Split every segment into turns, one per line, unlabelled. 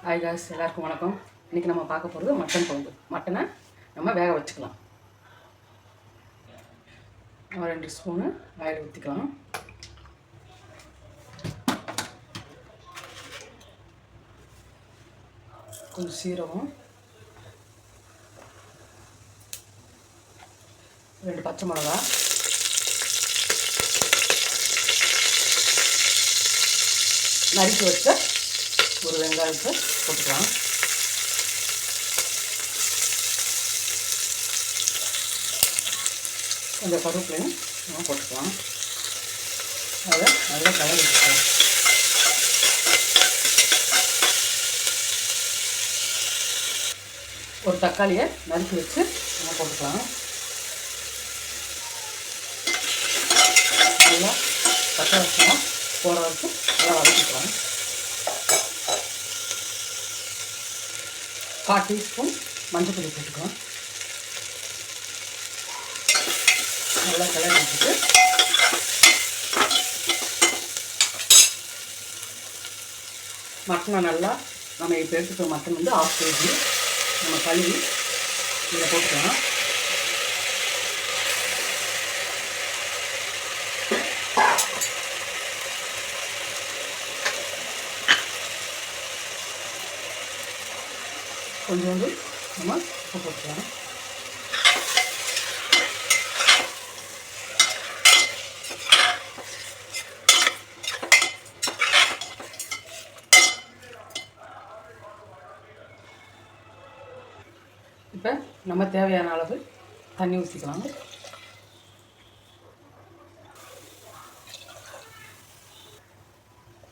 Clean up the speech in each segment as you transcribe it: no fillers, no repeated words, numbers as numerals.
Hi guys, எல்லாருக்கும் வணக்கம். இன்றைக்கி நம்ம பார்க்க போகிறது மட்டன் குழம்பு. மட்டனை நம்ம வேக வச்சுக்கலாம். நம்ம 2 ஸ்பூனு ஆயில் ஊற்றிக்கலாம். கொஞ்சம் சீரகம், 2 பச்சை மிளகா, நறுக்கி வச்ச ஒரு வெங்காயத்தை போட்டுக்கலாம். கொஞ்சம் கருவேப்பிலையும் நம்ம போட்டுக்கலாம். அதை நல்லா கலரி வச்சுக்கலாம். ஒரு தக்காளியை நறுக்கி வச்சு நம்ம போட்டுக்கலாம். நல்லா பச்சை வாசனை போகிற வரைக்கும் நல்லா வதக்கிக்கலாம். 1/4 டீஸ்பூன் மஞ்சள் பொடி போட்டுக்கலாம். நல்லா கிளறி வச்சுட்டு மட்டனை நல்லா நம்ம இப்போ எடுத்துக்கிற மட்டன் வந்து 1/2 kg நம்ம கழுவி இதில் போட்டுக்கலாம். கொஞ்சோண்டு நம்ம உப்பு போட்டுக்கலாம். இப்போ நம்ம தேவையான அளவு தண்ணி ஊற்றிக்கலாம்.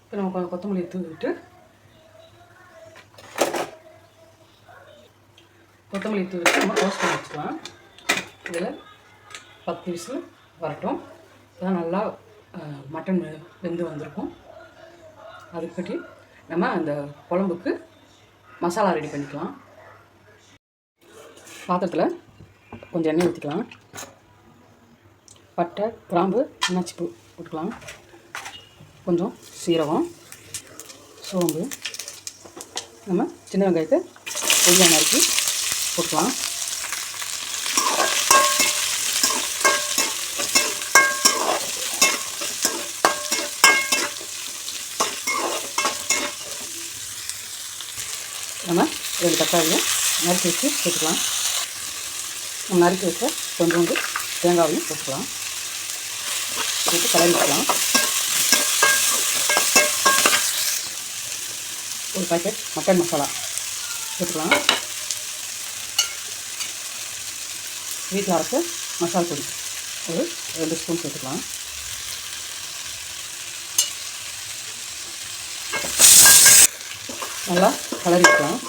இப்போ நம்ம கொஞ்சம் கொத்தமல்லி தூவிட்டு நம்ம க்ளோஸ் பண்ணி வச்சுக்கலாம். இதில் 10 விசில் வரட்டும். அதான் நல்லா மட்டன் வெந்து வந்திருக்கும். அதுக்கு நம்ம அந்த குழம்புக்கு மசாலா ரெடி பண்ணிக்கலாம். பாத்திரத்தில் கொஞ்சம் எண்ணெய் ஊற்றிக்கலாம். பட்டை, கிராம்பு, அன்னாச்சி பூ போட்டுக்கலாம். கொஞ்சம் சீரகம், சோம்பு, நம்ம சின்ன வெங்காயத்தை பொடியாக நறுக்கி போட்டுக்கலாம். நம்ம 2 தக்காளியை நறுக்கி வச்சு போட்டுக்கலாம். நம்ம நறுக்கி வச்ச கொஞ்சோண்டு தேங்காயையும் போட்டுக்கலாம். போட்டு கலரி வைக்கலாம். ஒரு பாக்கெட் மட்டன் மசாலா போட்டுக்கலாம். வீட்டில் அரைச்ச மசாலா பொடி ஒரு 2 ஸ்பூன் சேர்த்துக்கலாம். நல்லா கலரி வைக்கலாம்.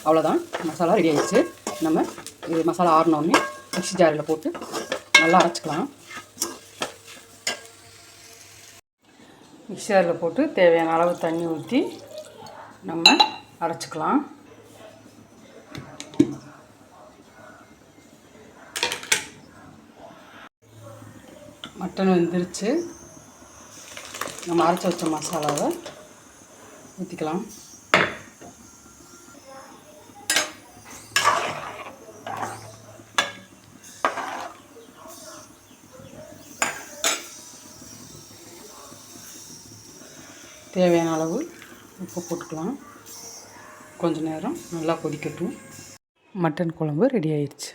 அவ்வளோதான், மசாலா ரெடி ஆகிடுச்சு. நம்ம இது மசாலா ஆறினோடனே மிக்ஸி ஜாரில் போட்டு நல்லா அரைச்சிக்கலாம். மிக்ஸி ஜாரில் போட்டு தேவையான அளவு தண்ணி ஊற்றி நம்ம அரைச்சிக்கலாம். மட்டன் வெந்துருச்சு. நம்ம அரைச்சி வச்ச மசாலாவை ஊற்றிக்கலாம். தேவையான அளவு உப்பு போட்டுக்கலாம். கொஞ்ச நேரம் நல்லா கொதிக்கட்டும். மட்டன் குழம்பு ரெடி ஆயிடுச்சு.